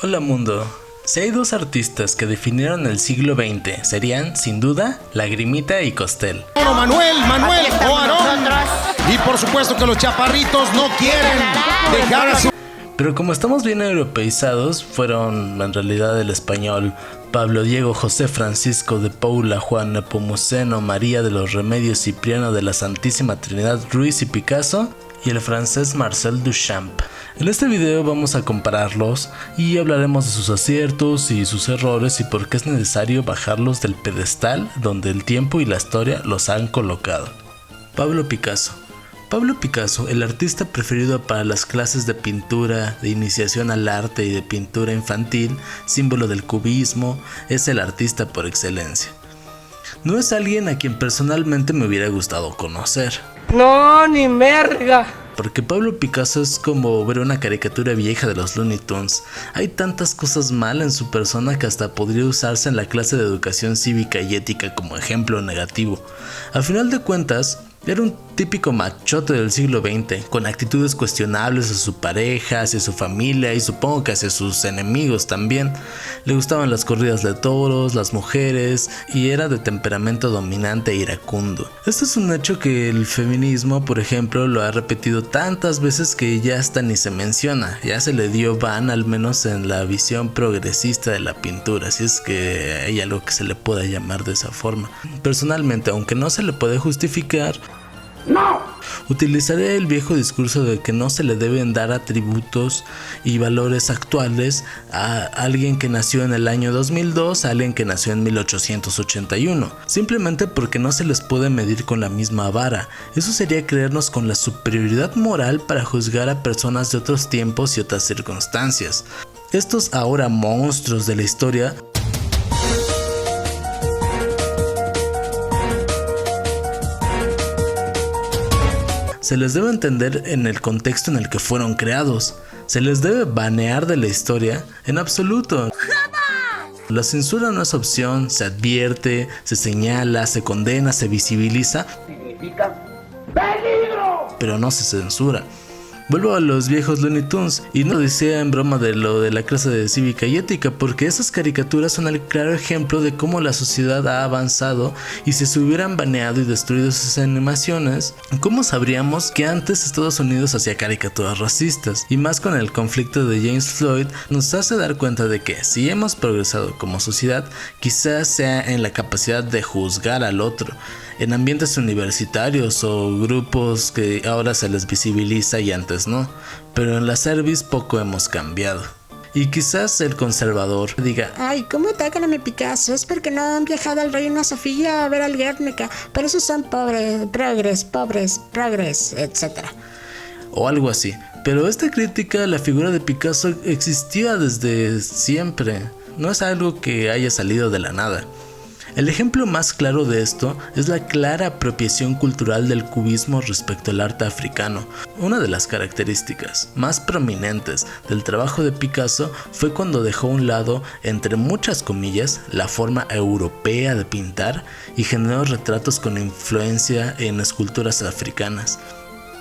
Hola mundo. Si hay dos artistas que definieron el siglo XX, serían, sin duda, Lagrimita y Costel. Manuel o Aarón. Y por supuesto que los chaparritos no quieren dejar a su... Pero como estamos bien europeizados, fueron en realidad el español Pablo Diego José Francisco de Paula Juan Nepomuceno María de los Remedios Cipriano de la Santísima Trinidad Ruiz y Picasso, y el francés Marcel Duchamp. En este video vamos a compararlos y hablaremos de sus aciertos y sus errores y por qué es necesario bajarlos del pedestal donde el tiempo y la historia los han colocado. Pablo Picasso. Pablo Picasso, el artista preferido para las clases de pintura, de iniciación al arte y de pintura infantil, símbolo del cubismo, es el artista por excelencia. No es alguien a quien personalmente me hubiera gustado conocer. No, ni merga. Porque Pablo Picasso es como ver una caricatura vieja de los Looney Tunes. Hay tantas cosas mal en su persona que hasta podría usarse en la clase de educación cívica y ética como ejemplo negativo. Al final de cuentas, era un típico machote del siglo XX, con actitudes cuestionables hacia su pareja, hacia su familia y supongo que hacia sus enemigos también. Le gustaban las corridas de toros, las mujeres y era de temperamento dominante e iracundo. Este es un hecho que el feminismo, por ejemplo, lo ha repetido tantas veces que ya hasta ni se menciona. Ya se le dio ban al menos en la visión progresista de la pintura, si es que hay algo que se le pueda llamar de esa forma. Personalmente, aunque no se le puede justificar, utilizaré el viejo discurso de que no se le deben dar atributos y valores actuales a alguien que nació en el año 2002 a alguien que nació en 1881, simplemente porque no se les puede medir con la misma vara. Eso sería creernos con la superioridad moral para juzgar a personas de otros tiempos y otras circunstancias. Estos ahora monstruos de la historia se les debe entender en el contexto en el que fueron creados. ¿Se les debe banear de la historia? En absoluto. La censura no es opción, se advierte, se señala, se condena, se visibiliza. Significa peligro, pero no se censura. Vuelvo a los viejos Looney Tunes y no decía en broma de lo de la clase de cívica y ética, porque esas caricaturas son el claro ejemplo de cómo la sociedad ha avanzado, y si se hubieran baneado y destruido esas animaciones, ¿cómo sabríamos que antes Estados Unidos hacía caricaturas racistas? Y más con el conflicto de James Floyd, nos hace dar cuenta de que si hemos progresado como sociedad, quizás sea en la capacidad de juzgar al otro. En ambientes universitarios o grupos que ahora se les visibiliza y antes no, pero en la cerviz poco hemos cambiado. Y quizás el conservador diga: ay, ¿cómo atacan a mi Picasso? Es porque no han viajado al Reina Sofía a ver al Guernica. Por eso son pobres, etc. O algo así. Pero esta crítica a la figura de Picasso existía desde siempre. No es algo que haya salido de la nada. El ejemplo más claro de esto es la clara apropiación cultural del cubismo respecto al arte africano. Una de las características más prominentes del trabajo de Picasso fue cuando dejó a un lado, entre muchas comillas, la forma europea de pintar y generó retratos con influencia en esculturas africanas.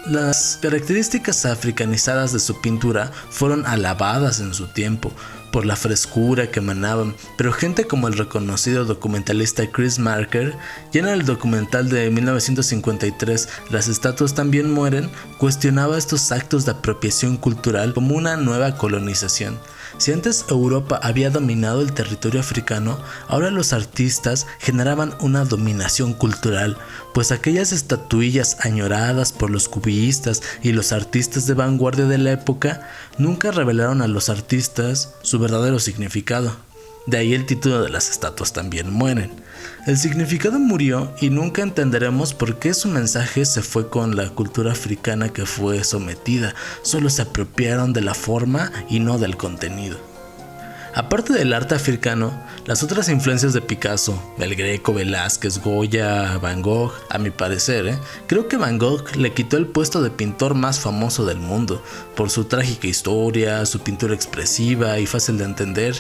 Las características africanizadas de su pintura fueron alabadas en su tiempo por la frescura que emanaban, pero gente como el reconocido documentalista Chris Marker, ya en el documental de 1953 Las estatuas también mueren, cuestionaba estos actos de apropiación cultural como una nueva colonización. Si antes Europa había dominado el territorio africano, ahora los artistas generaban una dominación cultural, pues aquellas estatuillas añoradas por los cubistas y los artistas de vanguardia de la época nunca revelaron a los artistas su verdadero significado. De ahí el título de Las estatuas también mueren. El significado murió y nunca entenderemos por qué su mensaje se fue con la cultura africana que fue sometida. Solo se apropiaron de la forma y no del contenido. Aparte del arte africano, las otras influencias de Picasso, El Greco, Velázquez, Goya, Van Gogh, a mi parecer, creo que Van Gogh le quitó el puesto de pintor más famoso del mundo, por su trágica historia, su pintura expresiva y fácil de entender.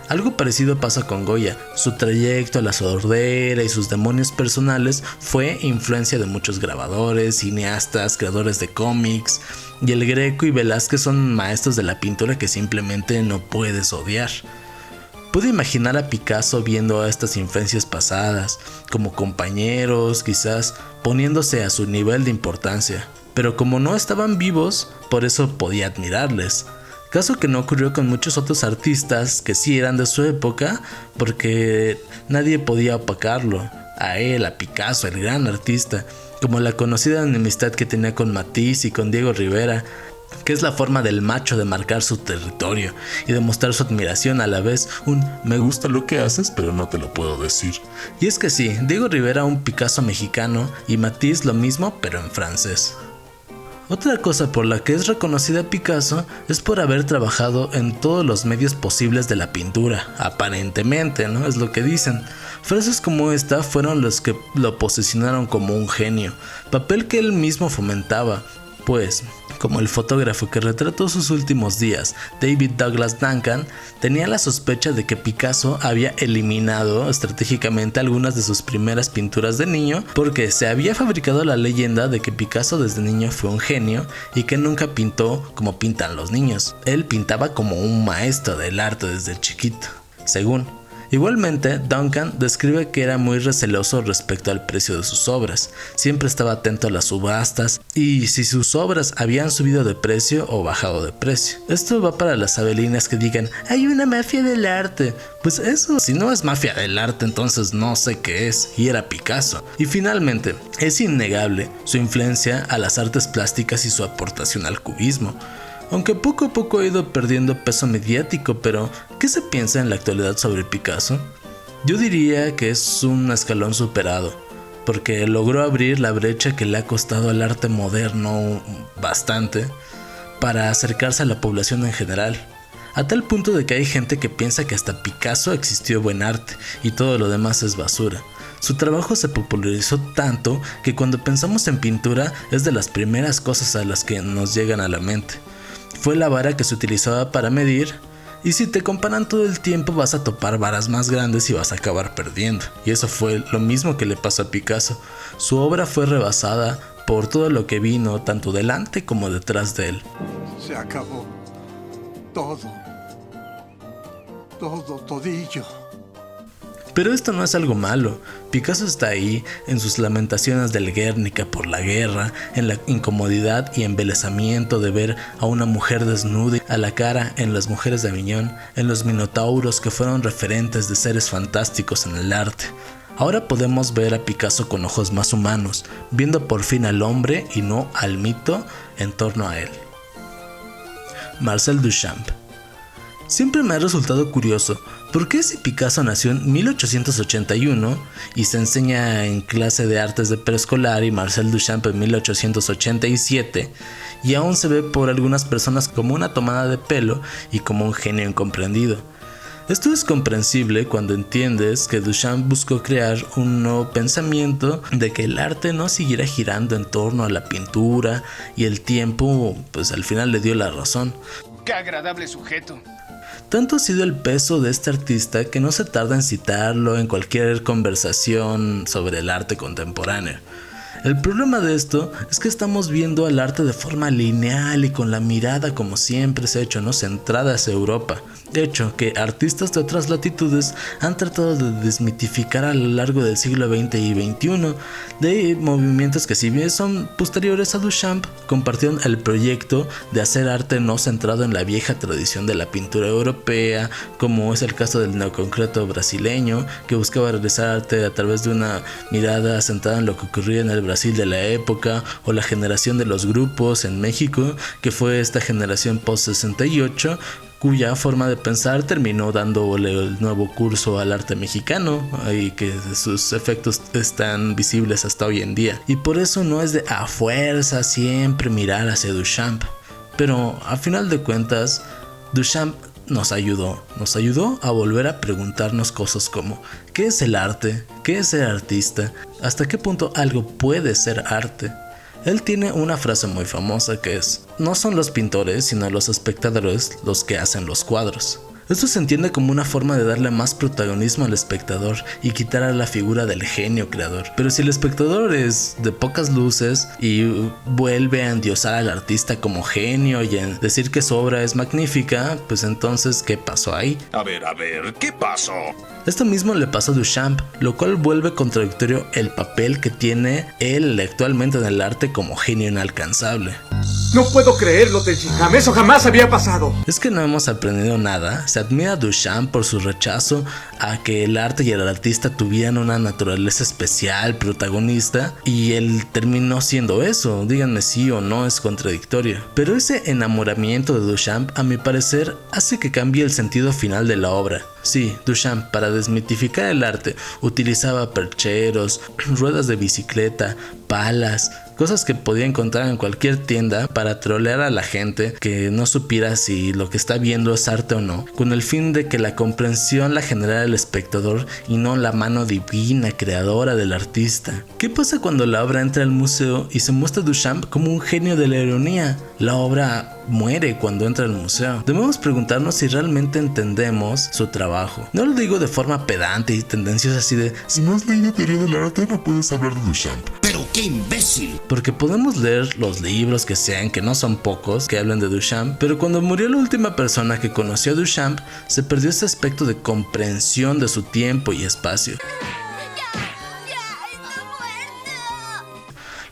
Algo parecido pasa con Goya. Su trayecto a la sordera y sus demonios personales fue influencia de muchos grabadores, cineastas, creadores de cómics. y el Greco y Velázquez son maestros de la pintura que simplemente no puedes odiar. Pude imaginar a Picasso viendo a estas influencias pasadas, como compañeros, quizás poniéndose a su nivel de importancia, pero como no estaban vivos, por eso podía admirarles. Caso que no ocurrió con muchos otros artistas que sí eran de su época, porque nadie podía opacarlo. A él, a Picasso, el gran artista, como la conocida enemistad que tenía con Matisse y con Diego Rivera, que es la forma del macho de marcar su territorio y demostrar su admiración, a la vez un me gusta lo que haces pero no te lo puedo decir. Y es que sí, Diego Rivera un Picasso mexicano y Matisse lo mismo pero en francés. Otra cosa por la que es reconocida Picasso es por haber trabajado en todos los medios posibles de la pintura, aparentemente, ¿no? Es lo que dicen. Frases como esta fueron los que lo posicionaron como un genio, papel que él mismo fomentaba, pues, como el fotógrafo que retrató sus últimos días, David Douglas Duncan, tenía la sospecha de que Picasso había eliminado estratégicamente algunas de sus primeras pinturas de niño, porque se había fabricado la leyenda de que Picasso desde niño fue un genio y que nunca pintó como pintan los niños. Él pintaba como un maestro del arte desde chiquito, según. Igualmente, Duncan describe que era muy receloso respecto al precio de sus obras, siempre estaba atento a las subastas y si sus obras habían subido de precio o bajado de precio. Esto va para las abelinas que digan, hay una mafia del arte. Pues eso, si no es mafia del arte, entonces no sé qué es, y era Picasso. Y finalmente, es innegable su influencia a las artes plásticas y su aportación al cubismo. Aunque poco a poco ha ido perdiendo peso mediático, pero ¿qué se piensa en la actualidad sobre Picasso? Yo diría que es un escalón superado, porque logró abrir la brecha que le ha costado al arte moderno bastante para acercarse a la población en general, a tal punto de que hay gente que piensa que hasta Picasso existió buen arte y todo lo demás es basura. Su trabajo se popularizó tanto que cuando pensamos en pintura es de las primeras cosas a las que nos llegan a la mente. Fue la vara que se utilizaba para medir, y si te comparan todo el tiempo vas a topar varas más grandes y vas a acabar perdiendo. Y eso fue lo mismo que le pasó a Picasso. Su obra fue rebasada por todo lo que vino, tanto delante como detrás de él. Se acabó todo, todillo. Pero esto no es algo malo. Picasso está ahí, en sus lamentaciones del Guernica por la guerra, en la incomodidad y embelesamiento de ver a una mujer desnuda a la cara en Las mujeres de Aviñón, en los minotauros que fueron referentes de seres fantásticos en el arte. Ahora podemos ver a Picasso con ojos más humanos, viendo por fin al hombre y no al mito en torno a él. Marcel Duchamp. Siempre me ha resultado curioso, ¿por qué si Picasso nació en 1881 y se enseña en clase de artes de preescolar y Marcel Duchamp en 1887 y aún se ve por algunas personas como una tomada de pelo y como un genio incomprendido? Esto es comprensible cuando entiendes que Duchamp buscó crear un nuevo pensamiento de que el arte no siguiera girando en torno a la pintura y el tiempo pues al final le dio la razón. ¡Qué agradable sujeto! Tanto ha sido el peso de este artista que no se tarda en citarlo en cualquier conversación sobre el arte contemporáneo. El problema de esto es que estamos viendo al arte de forma lineal y con la mirada como siempre se ha hecho, ¿no? Centrada hacia Europa. De hecho, que artistas de otras latitudes han tratado de desmitificar a lo largo del siglo XX y XXI de movimientos que si bien son posteriores a Duchamp, compartieron el proyecto de hacer arte no centrado en la vieja tradición de la pintura europea, como es el caso del neoconcreto brasileño, que buscaba realizar arte a través de una mirada centrada en lo que ocurría en el Brasil de la época, o la generación de los grupos en México, que fue esta generación post-68, cuya forma de pensar terminó dándole el nuevo curso al arte mexicano y que sus efectos están visibles hasta hoy en día. Y por eso no es de a fuerza siempre mirar hacia Duchamp, pero a final de cuentas Duchamp nos ayudó a volver a preguntarnos cosas como ¿qué es el arte? ¿Qué es ser artista? ¿Hasta qué punto algo puede ser arte? Él tiene una frase muy famosa que es: no son los pintores sino los espectadores los que hacen los cuadros. Esto se entiende como una forma de darle más protagonismo al espectador y quitar a la figura del genio creador. Pero si el espectador es de pocas luces y vuelve a endiosar al artista como genio y a decir que su obra es magnífica, pues entonces, ¿qué pasó ahí? A ver, ¿qué pasó? Esto mismo le pasó a Duchamp, lo cual vuelve contradictorio el papel que tiene él actualmente en el arte como genio inalcanzable. No puedo creerlo, Tenchikam, eso jamás había pasado. Es que no hemos aprendido nada. Se admira a Duchamp por su rechazo a que el arte y el artista tuvieran una naturaleza especial, protagonista, y él terminó siendo eso. Díganme si o no es contradictorio. Pero ese enamoramiento de Duchamp, a mi parecer, hace que cambie el sentido final de la obra. Sí, Duchamp, para desmitificar el arte, utilizaba percheros, ruedas de bicicleta, palas, cosas que podía encontrar en cualquier tienda para trolear a la gente que no supiera si lo que está viendo es arte o no, con el fin de que la comprensión la generara el espectador y no la mano divina creadora del artista. ¿Qué pasa cuando la obra entra al museo y se muestra a Duchamp como un genio de la ironía? La obra muere cuando entra al museo. Debemos preguntarnos si realmente entendemos su trabajo. No lo digo de forma pedante y tendenciosa así de si no has leído teoría del arte no puedes hablar de Duchamp. Pero qué imbécil. Porque podemos leer los libros que sean, que no son pocos, que hablan de Duchamp, pero cuando murió la última persona que conoció a Duchamp, se perdió ese aspecto de comprensión de su tiempo y espacio.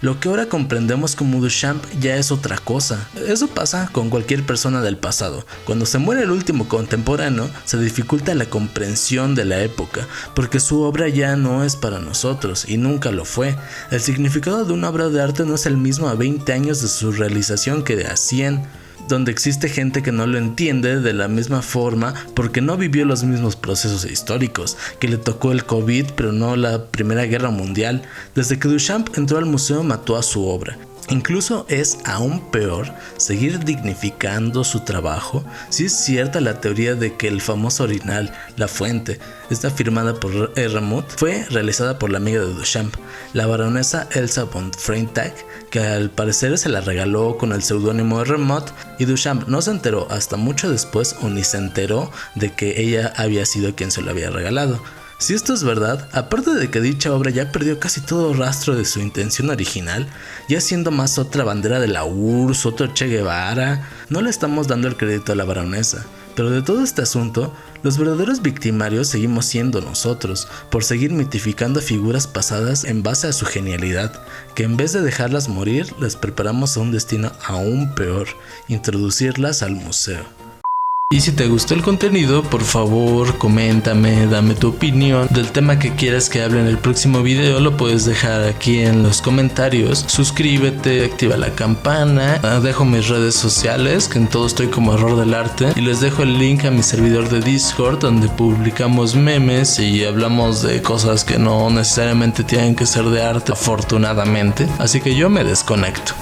Lo que ahora comprendemos como Duchamp ya es otra cosa. Eso pasa con cualquier persona del pasado. Cuando se muere el último contemporáneo, se dificulta la comprensión de la época, porque su obra ya no es para nosotros, y nunca lo fue. El significado de una obra de arte no es el mismo a 20 años de su realización que a 100. Donde existe gente que no lo entiende de la misma forma porque no vivió los mismos procesos históricos, que le tocó el COVID pero no la Primera Guerra Mundial. Desde que Duchamp entró al museo mató a su obra. Incluso es aún peor seguir dignificando su trabajo si es cierta la teoría de que el famoso orinal, La Fuente, está firmada por Remout, fue realizada por la amiga de Duchamp, la baronesa Elsa von Freitag, que al parecer se la regaló con el seudónimo de Remout, y Duchamp no se enteró hasta mucho después o ni se enteró de que ella había sido quien se lo había regalado. Si esto es verdad, aparte de que dicha obra ya perdió casi todo rastro de su intención original, ya siendo más otra bandera de la URSS, otro Che Guevara, no le estamos dando el crédito a la baronesa. Pero de todo este asunto, los verdaderos victimarios seguimos siendo nosotros, por seguir mitificando figuras pasadas en base a su genialidad, que en vez de dejarlas morir, les preparamos a un destino aún peor, introducirlas al museo. Y si te gustó el contenido, por favor, coméntame, dame tu opinión del tema que quieras que hable en el próximo video. Lo puedes dejar aquí en los comentarios. Suscríbete, activa la campana. Dejo mis redes sociales, que en todo estoy como Error del Arte. Y les dejo el link a mi servidor de Discord, donde publicamos memes y hablamos de cosas que no necesariamente tienen que ser de arte, afortunadamente. Así que yo me desconecto.